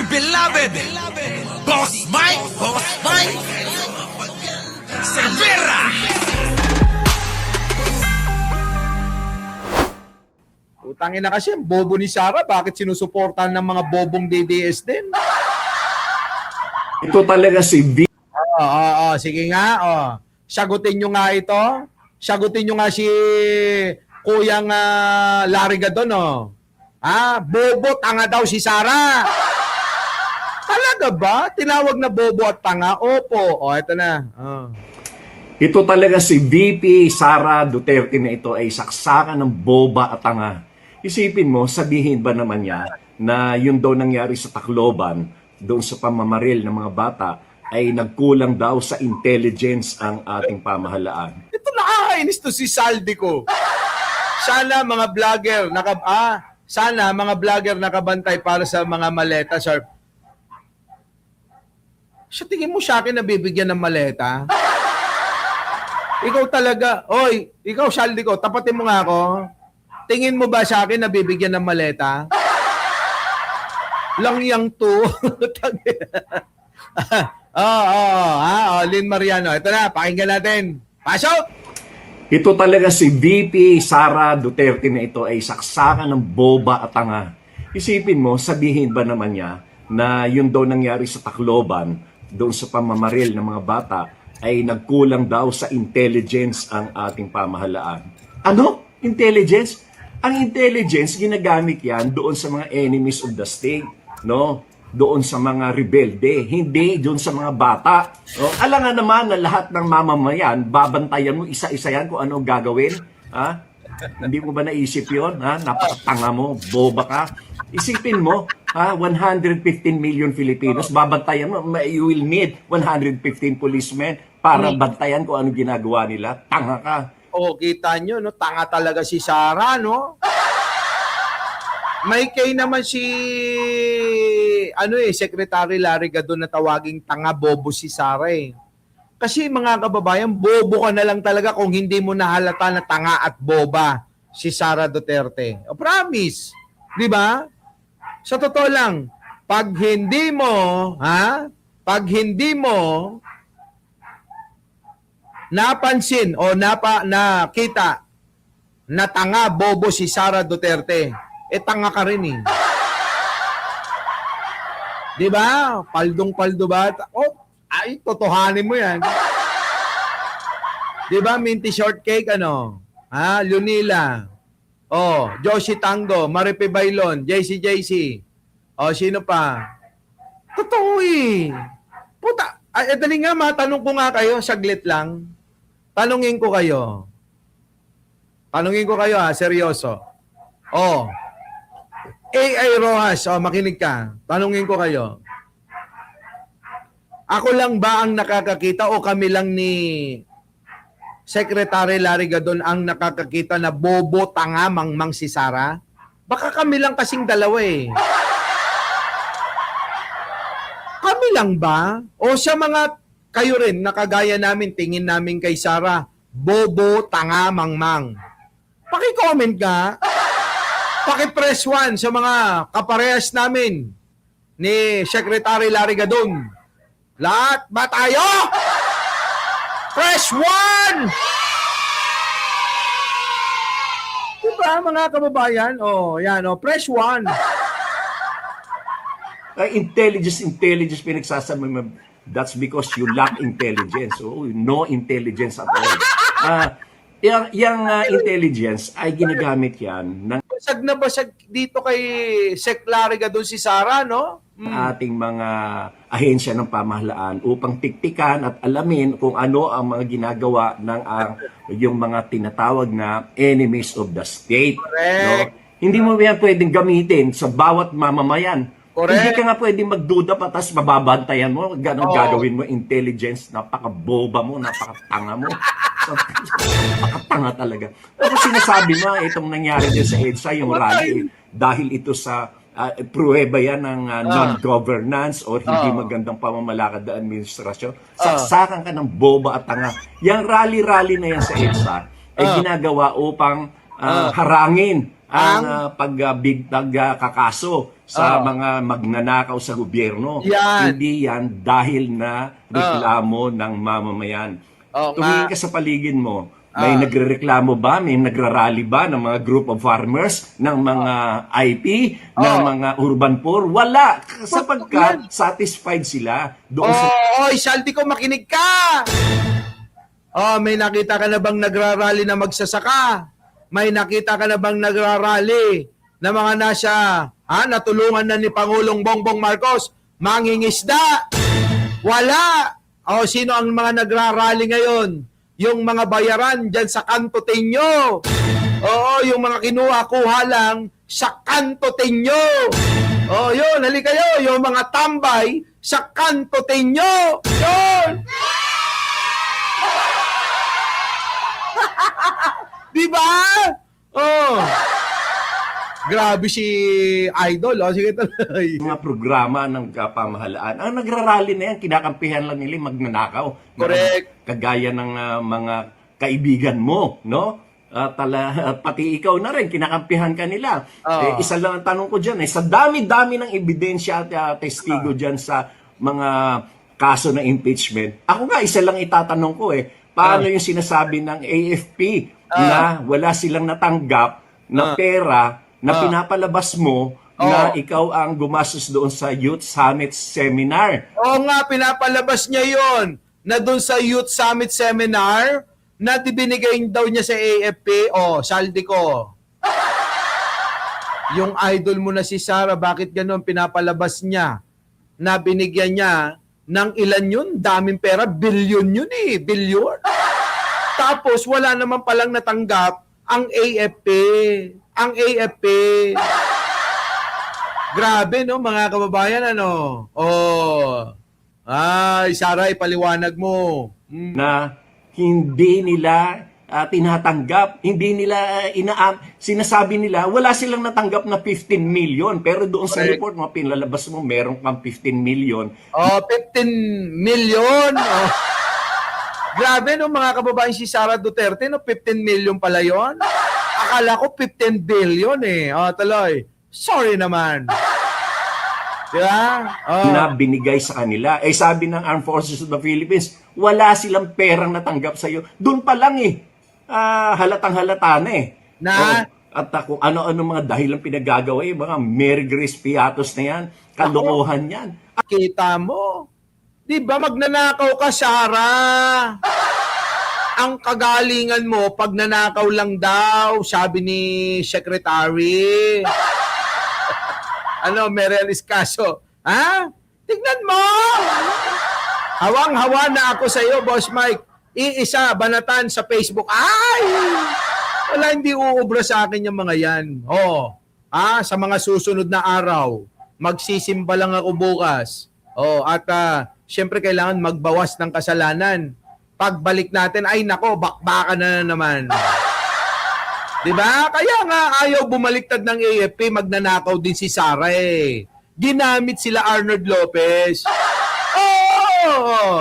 beloved Boss Mike Cervera. Utangin na kasi, ang bobo ni Sara, bakit sinusuportahan ng mga bobong DDS din? Ito talaga si V. Sige nga, sagutin nyo nga ito. Sagutin nyo nga si Kuyang Larry Gadon, bobo, tanga daw si Sara. Talaga ba? Tinawag na bobo at tanga? Opo. Ito na. Ito talaga si VP Sara Duterte na ito ay saksakan ng boba at tanga. Isipin mo, sabihin ba naman niya na yun daw nangyari sa Tacloban, doon sa pamamaril ng mga bata, ay nagkulang daw sa intelligence ang ating pamahalaan. Ito nakakainis to si Saldi ko. Sana mga vlogger nakabantay para sa mga maleta, sir. Sa tingin mo sa akin nabibigyan ng maleta? Ikaw talaga, ikaw Saldi ko, tapatin mo nga ako. Tingin mo ba sa akin nabibigyan ng maleta? Lang yang to. Lynn Mariano. Ito na, pakinggan natin. Pasok! Ito talaga si VP Sara Duterte na ito ay saksakan ng boba at tanga. Isipin mo, sabihin ba naman niya na yun daw nangyari sa Tacloban, doon sa pamamaril ng mga bata, ay nagkulang daw sa intelligence ang ating pamahalaan. Ano? Intelligence? Ang intelligence, ginagamit yan doon sa mga enemies of the state, no? Doon sa mga rebelde, hindi doon sa mga bata. No? Alam nga naman na lahat ng mamamayan, babantayan mo isa-isa yan kung ano gagawin. Ha? Hindi mo ba naisip yun? Ha? Napakatanga mo, boba ka. Isipin mo, 115 million Filipinos, babantayan mo, you will need 115 policemen para bantayan kung ano ginagawa nila. Tanga ka. Kita nyo, no? Tanga talaga si Sara, no? May kay naman si Secretary Larry Gadon na tawaging tanga bobo si Sara Kasi mga kababayan, bobo ka na lang talaga kung hindi mo nahalata na tanga at boba si Sara Duterte. Promise. 'Di ba? Sa totoo lang, pag hindi mo napansin o nakita na tanga bobo si Sara Duterte, tanga ka rin Di ba? Paldong-paldo ba? Totohanin mo yan. Di ba? Minty Shortcake, Lunila. Josie Tango, Maripe Bailon, JC. Sino pa? Totoo Puta, dali nga, matanong ko nga kayo, saglit lang. Tanungin ko kayo, seryoso. AI Rojas, makinig ka. Tanungin ko kayo. Ako lang ba ang nakakakita o kami lang ni Secretary Larry Gadon ang nakakakita na bobo, tanga, mangmang si Sara? Baka kami lang kasing dalawa Kami lang ba? O sa mga kayo rin, nakagaya namin, tingin namin kay Sara, bobo, tanga, mangmang. Paki-comment ka. Paki-press 1 sa mga kaparehas namin ni Secretary Larry Gadon. Lahat ba tayo? Press 1! Diba mga kababayan? Press 1. Intelligence pinagsasabi mo. That's because you lack intelligence. No intelligence at all. Yung intelligence ay ginagamit yan ng Basag na basag dito kay Sec Larry Gadon si Sara, no? ating mga ahensya ng pamahalaan upang tiktikan at alamin kung ano ang mga ginagawa ng yung mga tinatawag na enemies of the state. No? Hindi mo yan pwedeng gamitin sa bawat mamamayan. Correct. Hindi ka nga pwedeng magduda pa tapos mababantayan mo. Ganon gagawin mo, intelligence, napaka-boba mo, napakatanga mo. Napakatanga talaga. Pero sinasabi mo, itong nangyari din sa EDSA, yung rally, dahil ito sa pruweba yan ng non-governance o hindi magandang pamamalakad na administrasyon. Saksakan ka ng boba at tanga. Yung rally-rally na yan sa EDSA ay ginagawa upang harangin ang pagkakaso sa Oh. mga magnanakaw sa gobyerno. Yan. Hindi yan dahil na reklamo ng mamamayan. Oo Tumingin nga. ka sa paligid mo, may nagrereklamo ba? May nagrarally ba ng mga group of farmers, ng mga IP, ng mga urban poor? Wala. Sapagkat satisfied sila doon sa Oy, Saldi ko, makinig ka! May nakita ka na bang nagrarally na magsasaka? May nakita ka na bang nagrarally na mga nasa, natulungan na ni Pangulong Bongbong Marcos, mangingisda? Wala! Sino ang mga nagrarally ngayon? Yung mga bayaran dyan sa Kanto Tinyo. Yung mga kinuha-kuha lang sa Kanto Tinyo. Yun, halika kayo, yung mga tambay sa Kanto Tinyo. Yun! Di ba? Grabe si Idol. Sige tuloy. mga programa ng pamahalaan. Ang nagrarally na yan, kinakampihan lang nila yung magnanakaw. Correct. Kagaya ng mga kaibigan mo, no? Pati ikaw na rin, kinakampihan ka nila. Isa lang ang tanong ko dyan, sa dami-dami ng ebidensya at testigo dyan sa mga kaso ng impeachment. Ako nga, isa lang itatanong ko paano yung sinasabi ng AFP na wala silang natanggap na pera na pinapalabas mo na ikaw ang gumastos doon sa Youth Summit Seminar. Oo nga, pinapalabas niya yon na doon sa Youth Summit Seminar na binigay daw niya sa AFP. Saldi ko. Yung idol mo na si Sarah, bakit gano'n pinapalabas niya na binigyan niya ng ilan yun? Daming pera, bilyon yun bilyon. Tapos wala naman palang natanggap ang AFP. Ang AFP. Grabe, no, mga kababayan, ano? Sarah, ipaliwanag mo. Na hindi nila tinatanggap, hindi nila sinasabi nila, wala silang natanggap na 15 million. Pero doon sa Correct. report mo, pinalabas mo, meron kang 15 million. 15 million. Grabe, no, mga kababayan, si Sara Duterte, no, 15 million pala yon. Akala ko 15 billion tuloy. Sorry naman. Diba? Na binigay sa kanila. Sabi ng Armed Forces of the Philippines, wala silang perang natanggap sa iyo. Doon pa lang halatang halata na Na? At kung ano-ano mga dahilan pinagagawa mga Mary Grace Piatos na yan, kalokohan yan. Kita mo. Di ba magnanakaw ka, Sara? Ang kagalingan mo, pag nanakaw lang daw, sabi ni Secretary. Meriel Escaso. Tignan mo! Hawang-hawa na ako sa iyo, Boss Mike. Iisa, banatan sa Facebook. Wala, hindi uubra sa akin yung mga yan. Sa mga susunod na araw, magsisimba lang ako bukas. At syempre kailangan magbawas ng kasalanan. Pagbalik natin, ay nako, bakbakan na naman. Diba? Kaya nga ayaw bumaliktad ng AFP, magnanakaw din si Sara Ginamit sila Arnold Lopez.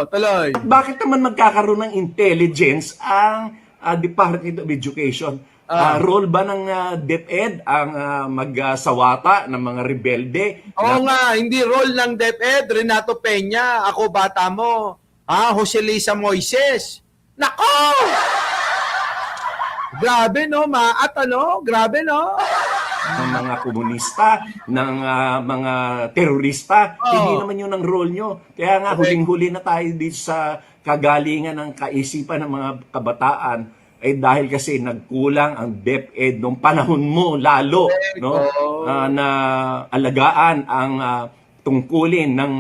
Tuloy. Bakit naman magkakaroon ng intelligence ang Department of Education? Role ba ng DepEd ang magsawata ng mga rebelde? Nga, hindi role ng DepEd, Renato Peña, ako bata mo. Jose Lisa Moises. Nako! Grabe, no? Grabe, no? Ng mga komunista, ng mga terorista. Hindi naman yun ang role nyo. Kaya nga, huling-huli na tayo dito sa kagalingan ng kaisipan ng mga kabataan dahil kasi nagkulang ang DepEd noong panahon mo lalo na alagaan ang tungkulin ng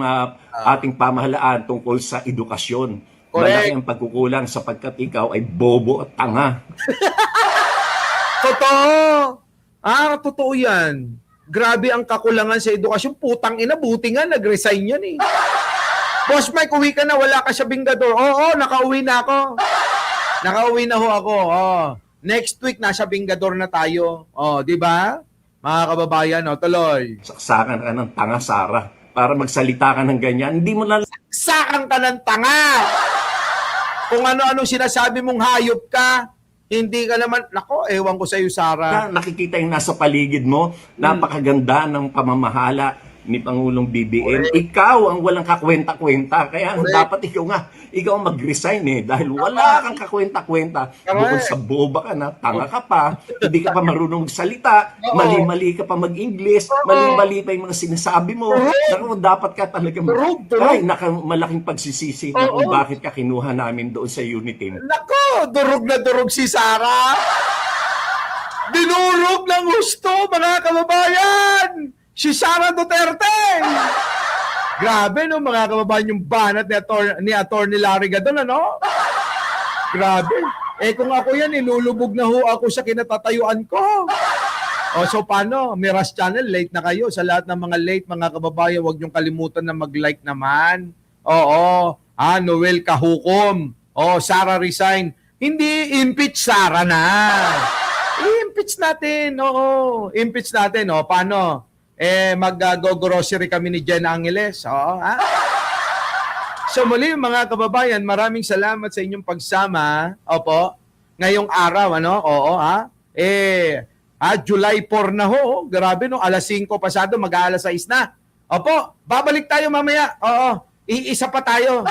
ating pamahalaan tungkol sa edukasyon. Malaki ang pagkukulang sapagkat ikaw ay bobo at tanga. Totoo. Totoo yan. Grabe ang kakulangan sa edukasyon. Putang ina, buti nga, nag-resign yan Boss Mike, uwi ka na, wala ka sa Bingador. Nakauwi na ako. Nakauwi na ho ako. Next week, nasa Bingador na tayo. Di ba? Mga kababayan, tuloy. Saksakan ka ng tanga, Sara. Para magsalita ka ng ganyan. Hindi mo na Sakang ka ng tanga! Kung ano-ano sinasabi mong hayop ka, Hindi ka naman, nako, ewan ko sa'yo, Sara. Nakikita yung nasa paligid mo, napakaganda ng pamamahala ni Pangulong BBM. Ikaw ang walang kakwenta-kwenta. Kaya dapat ikaw ang mag-resign dahil wala kang kakwenta-kwenta. Bukod sa boba ka na, tanga ka pa, hindi ka pa marunong magsalita, mali-mali ka pa mag-English, mali-mali pa yung mga sinasabi mo. Naku, dapat ka talagang malaking pagsisisi na kung bakit ka kinuha namin doon sa unit team. Nako, durog na durog si Sara. Dinurog ng gusto, mga kababayan. Si Sara Duterte! Grabe, no, mga kababayan, yung banat ni Atty. Larry Gadon, ano? Grabe. Kung ako yan, ilulubog na ho ako sa kinatatayuan ko. So, paano? Miras Channel, late na kayo. Sa lahat ng mga late, mga kababayan, huwag niyong kalimutan na mag-like naman. Oo. Noel Kahukom. Sara resign. Hindi, impeach Sara na. I-impeach natin, oo. Impeach natin, paano? Mag-go-grocery kami ni Jen Angeles. So muli mga kababayan, maraming salamat sa inyong pagsama. Opo. Ngayong araw, July 4 na ho. Grabe, no? Alas 5 pasado, mag-aalas 6 na. Opo, babalik tayo mamaya. Iisa pa tayo.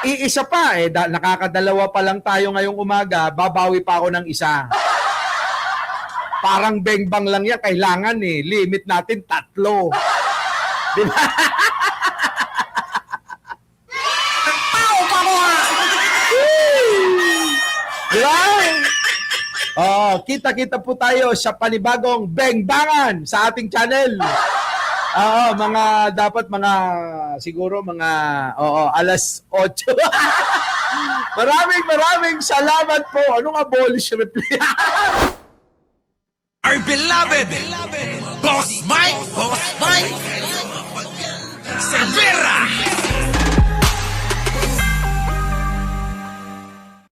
Iisa pa. Nakakadalawa pa lang tayo ngayong umaga. Babawi pa ako ng isa. Parang beng-bang lang yan. Kailangan limit natin 3. Diba? Kita-kita po tayo sa panibagong beng-bangan sa ating channel. Dapat siguro alas 8. Maraming salamat po. Anong abolish reply? Our beloved Boss Mike, Boss Mike.